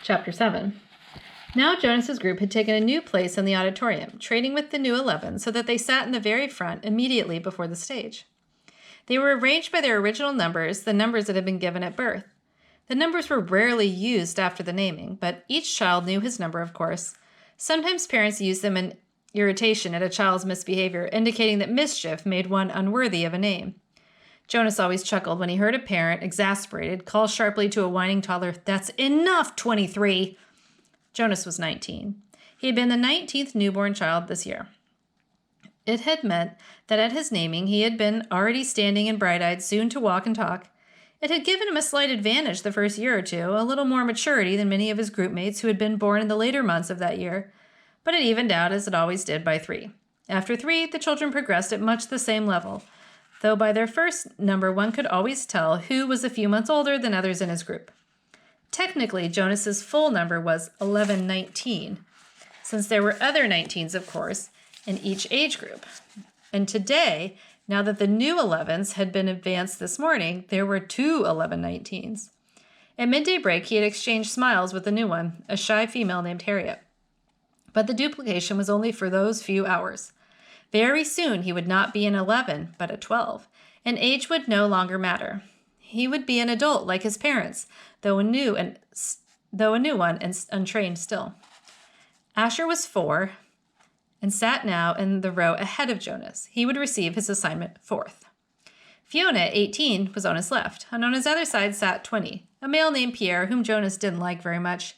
Chapter 7. Now Jonas's group had taken a new place in the auditorium, trading with the new 11 so that they sat in the very front immediately before the stage. They were arranged by their original numbers, the numbers that had been given at birth. The numbers were rarely used after the naming, but each child knew his number, of course. Sometimes parents used them in irritation at a child's misbehavior, indicating that mischief made one unworthy of a name. Jonas always chuckled when he heard a parent, exasperated, call sharply to a whining toddler, "That's enough, 23!" Jonas was 19. He had been the 19th newborn child this year. It had meant that at his naming he had been already standing and bright-eyed, soon to walk and talk. It had given him a slight advantage the first year or two, a little more maturity than many of his groupmates who had been born in the later months of that year, but it evened out as it always did by 3. After 3, the children progressed at much the same level, though by their first number one could always tell who was a few months older than others in his group. Technically, Jonas's full number was 1119, since there were other 19s, of course, in each age group. And today, now that the new 11s had been advanced this morning, there were 2 1119s. At midday break, he had exchanged smiles with the new one, a shy female named Harriet. But the duplication was only for those few hours. Very soon he would not be an 11, but a 12, and age would no longer matter. He would be an adult like his parents, though a new one and untrained still. Asher was 4 and sat now in the row ahead of Jonas. He would receive his assignment 4th. Fiona, 18, was on his left, and on his other side sat 20, a male named Pierre, whom Jonas didn't like very much.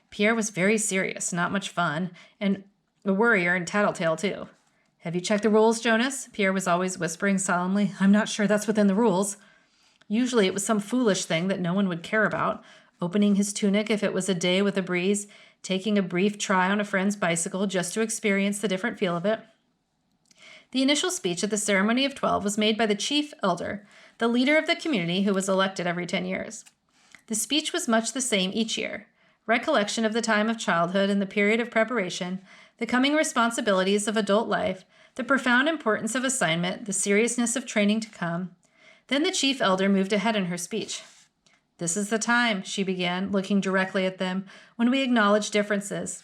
Pierre was very serious, not much fun, and a worrier and tattletale too. "Have you checked the rules, Jonas?" Pierre was always whispering solemnly. "I'm not sure that's within the rules." Usually it was some foolish thing that no one would care about, opening his tunic if it was a day with a breeze, taking a brief try on a friend's bicycle just to experience the different feel of it. The initial speech at the ceremony of 12 was made by the chief elder, the leader of the community who was elected every 10 years. The speech was much the same each year. Recollection of the time of childhood and the period of preparation, the coming responsibilities of adult life, the profound importance of assignment, the seriousness of training to come. Then the chief elder moved ahead in her speech. "This is the time," she began, looking directly at them, "when we acknowledge differences.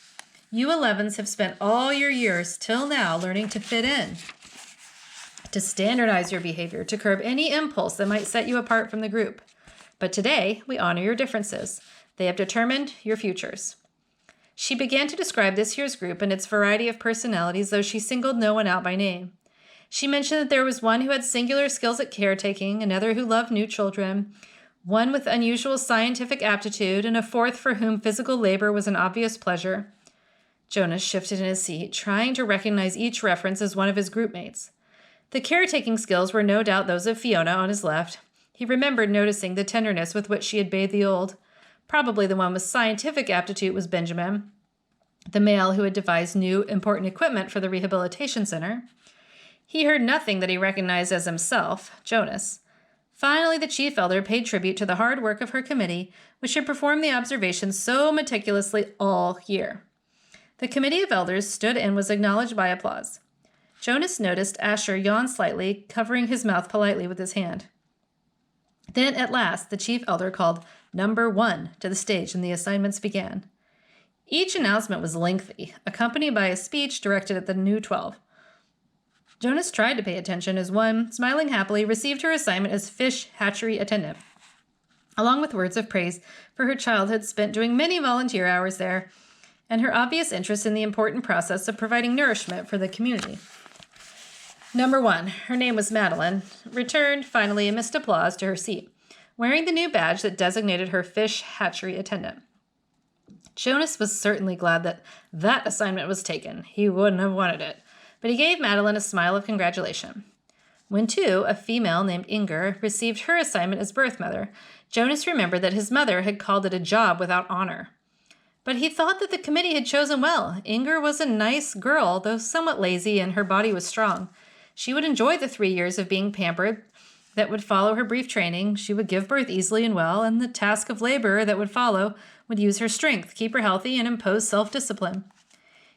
You 11s have spent all your years till now learning to fit in, to standardize your behavior, to curb any impulse that might set you apart from the group. But today, we honor your differences. They have determined your futures." She began to describe this year's group and its variety of personalities, though she singled no one out by name. She mentioned that there was one who had singular skills at caretaking, another who loved new children, one with unusual scientific aptitude, and a 4th for whom physical labor was an obvious pleasure. Jonas shifted in his seat, trying to recognize each reference as one of his groupmates. The caretaking skills were no doubt those of Fiona on his left. He remembered noticing the tenderness with which she had bathed the old. Probably the one with scientific aptitude was Benjamin, the male who had devised new, important equipment for the rehabilitation center. He heard nothing that he recognized as himself, Jonas. Finally, the chief elder paid tribute to the hard work of her committee, which had performed the observations so meticulously all year. The committee of elders stood and was acknowledged by applause. Jonas noticed Asher yawn slightly, covering his mouth politely with his hand. Then, at last, the chief elder called "Number 1" to the stage, and the assignments began. Each announcement was lengthy, accompanied by a speech directed at the new 12. Jonas tried to pay attention as one, smiling happily, received her assignment as fish hatchery attendant, along with words of praise for her childhood spent doing many volunteer hours there, and her obvious interest in the important process of providing nourishment for the community. Number 1, her name was Madeline, returned finally amidst applause to her seat, wearing the new badge that designated her fish hatchery attendant. Jonas was certainly glad that that assignment was taken. He wouldn't have wanted it. But he gave Madeline a smile of congratulation. When, too, a female named Inger received her assignment as birth mother, Jonas remembered that his mother had called it a job without honor. But he thought that the committee had chosen well. Inger was a nice girl, though somewhat lazy, and her body was strong. She would enjoy the 3 years of being pampered that would follow her brief training. She would give birth easily and well, and the task of labor that would follow would use her strength, keep her healthy, and impose self-discipline.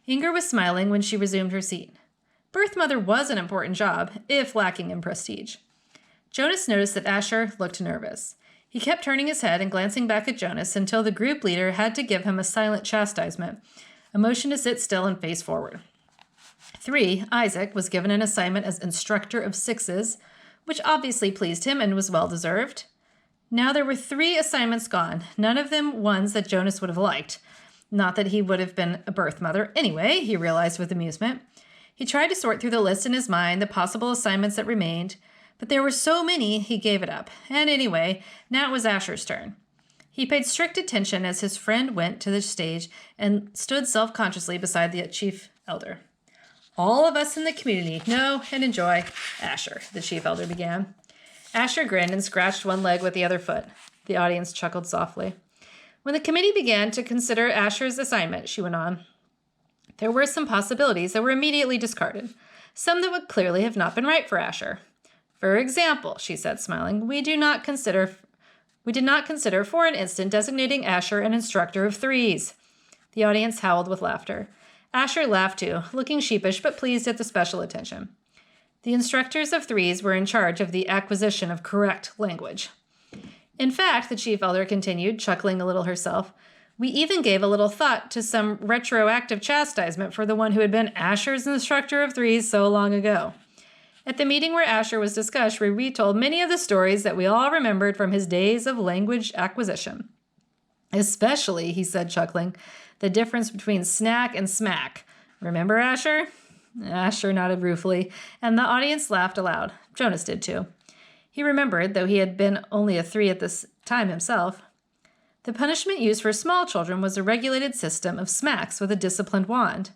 Inger was smiling when she resumed her seat. Birth mother was an important job, if lacking in prestige. Jonas noticed that Asher looked nervous. He kept turning his head and glancing back at Jonas until the group leader had to give him a silent chastisement, a motion to sit still and face forward. 3, Isaac, was given an assignment as instructor of sixes, which obviously pleased him and was well-deserved. Now there were 3 assignments gone, none of them ones that Jonas would have liked. Not that he would have been a birth mother anyway, he realized with amusement. He tried to sort through the list in his mind, the possible assignments that remained, but there were so many he gave it up. And anyway, now it was Asher's turn. He paid strict attention as his friend went to the stage and stood self-consciously beside the chief elder. All of us in the community know and enjoy Asher, the chief elder began. Asher grinned and scratched one leg with the other foot. The audience chuckled softly. When the committee began to consider Asher's assignment, she went on, there were some possibilities that were immediately discarded, some that would clearly have not been right for Asher. For example, she said, smiling, we did not consider for an instant designating Asher an instructor of threes. The audience howled with laughter. Asher laughed too, looking sheepish but pleased at the special attention. The instructors of threes were in charge of the acquisition of correct language. In fact, the chief elder continued, chuckling a little herself, we even gave a little thought to some retroactive chastisement for the one who had been Asher's instructor of threes so long ago. At the meeting where Asher was discussed, we retold many of the stories that we all remembered from his days of language acquisition. Especially, he said, chuckling, the difference between snack and smack. Remember, Asher? Asher nodded ruefully, and the audience laughed aloud. Jonas did too. He remembered, though he had been only a 3 at this time himself. The punishment used for small children was a regulated system of smacks with a disciplined wand,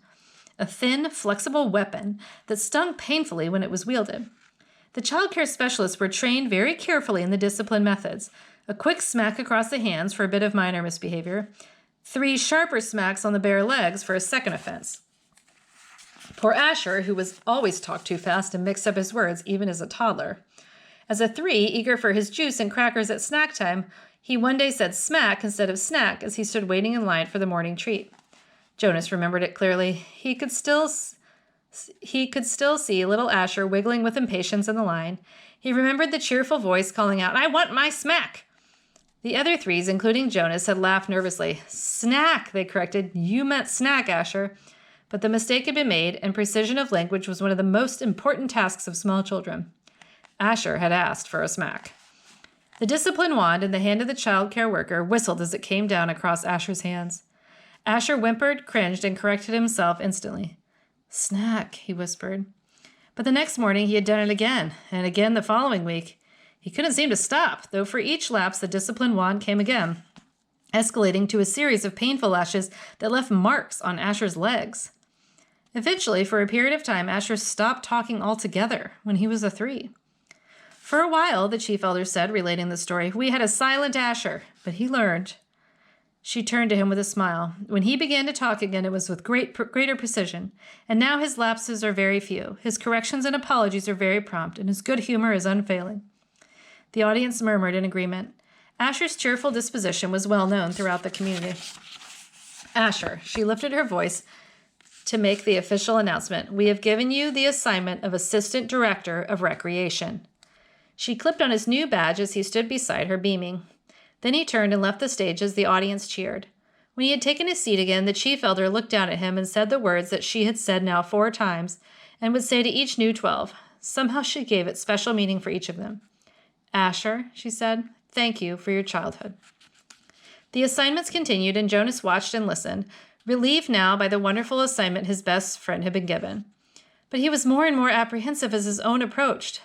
a thin, flexible weapon that stung painfully when it was wielded. The child care specialists were trained very carefully in the discipline methods, a quick smack across the hands for a bit of minor misbehavior, 3 sharper smacks on the bare legs for a second offense. Poor Asher, who was always talked too fast and mixed up his words even as a toddler. As a 3, eager for his juice and crackers at snack time, he one day said smack instead of snack as he stood waiting in line for the morning treat. Jonas remembered it clearly. He could still see little Asher wiggling with impatience in the line. He remembered the cheerful voice calling out, I want my smack! The other 3s, including Jonas, had laughed nervously. Snack, they corrected. You meant snack, Asher. But the mistake had been made, and precision of language was one of the most important tasks of small children. Asher had asked for a smack. The discipline wand in the hand of the child care worker whistled as it came down across Asher's hands. Asher whimpered, cringed, and corrected himself instantly. Snack, he whispered. But the next morning he had done it again, and again the following week. He couldn't seem to stop, though for each lapse the discipline wand came again, escalating to a series of painful lashes that left marks on Asher's legs. Eventually, for a period of time, Asher stopped talking altogether when he was a 3. For a while, the chief elder said, relating the story, we had a silent Asher, but he learned. She turned to him with a smile. When he began to talk again, it was with greater precision, and now his lapses are very few. His corrections and apologies are very prompt, and his good humor is unfailing. The audience murmured in agreement. Asher's cheerful disposition was well known throughout the community. Asher, she lifted her voice to make the official announcement. We have given you the assignment of Assistant Director of Recreation. She clipped on his new badge as he stood beside her, beaming. Then he turned and left the stage as the audience cheered. When he had taken his seat again, the chief elder looked down at him and said the words that she had said now 4 times, and would say to each new 12. Somehow she gave it special meaning for each of them. Asher, she said, thank you for your childhood. The assignments continued, and Jonas watched and listened, relieved now by the wonderful assignment his best friend had been given. But he was more and more apprehensive as his own approached.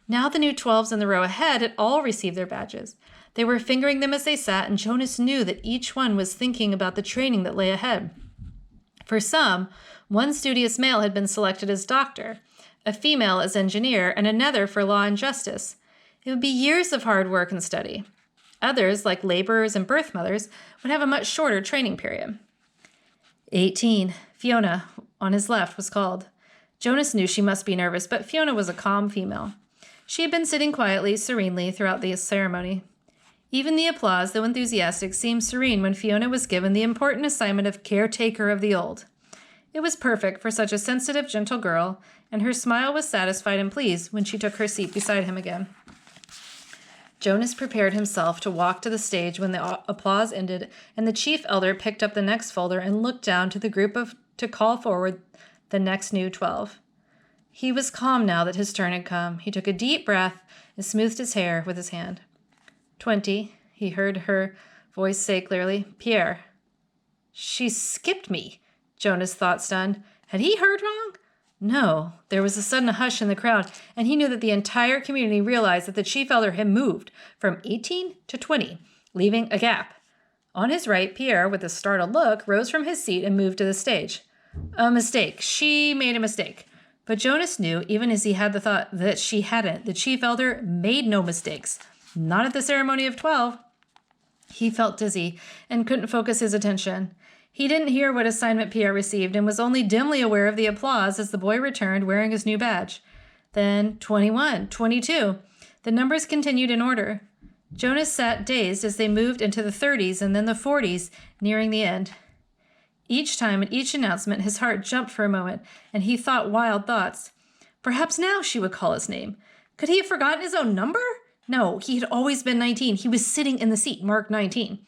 Now the new 12s in the row ahead had all received their badges. They were fingering them as they sat, and Jonas knew that each one was thinking about the training that lay ahead. For some, one studious male had been selected as doctor, a female as engineer, and another for law and justice. It would be years of hard work and study. Others, like laborers and birth mothers, would have a much shorter training period. 18. Fiona, on his left, was called. Jonas knew she must be nervous, but Fiona was a calm female. She had been sitting quietly, serenely throughout the ceremony. Even the applause, though enthusiastic, seemed serene when Fiona was given the important assignment of caretaker of the old. It was perfect for such a sensitive, gentle girl, and her smile was satisfied and pleased when she took her seat beside him again. Jonas prepared himself to walk to the stage when the applause ended, and the chief elder picked up the next folder and looked down to the group to call forward the next new 12. He was calm now that his turn had come. He took a deep breath and smoothed his hair with his hand. 20, he heard her voice say clearly. Pierre. She skipped me, Jonas thought, stunned. Had he heard wrong? No. There was a sudden hush in the crowd, and he knew that the entire community realized that the chief elder had moved from 18 to 20, leaving a gap. On his right, Pierre, with a startled look, rose from his seat and moved to the stage. A mistake. She made a mistake. But Jonas knew, even as he had the thought that she hadn't, the chief elder made no mistakes. Not at the ceremony of 12. He felt dizzy and couldn't focus his attention. He didn't hear what assignment Pierre received and was only dimly aware of the applause as the boy returned wearing his new badge. Then 21, 22. The numbers continued in order. Jonas sat dazed as they moved into the 30s and then the 40s, nearing the end. Each time at each announcement, his heart jumped for a moment, and he thought wild thoughts. Perhaps now she would call his name. Could he have forgotten his own number? No, he had always been 19. He was sitting in the seat marked 19.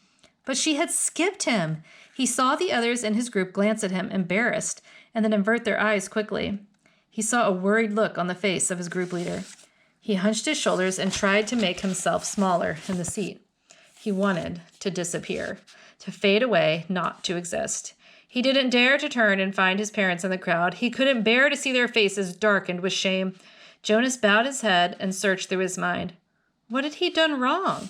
But she had skipped him. He saw the others in his group glance at him, embarrassed, and then avert their eyes quickly. He saw a worried look on the face of his group leader. He hunched his shoulders and tried to make himself smaller in the seat. He wanted to disappear, to fade away, not to exist. He didn't dare to turn and find his parents in the crowd. He couldn't bear to see their faces darkened with shame. Jonas bowed his head and searched through his mind. What had he done wrong?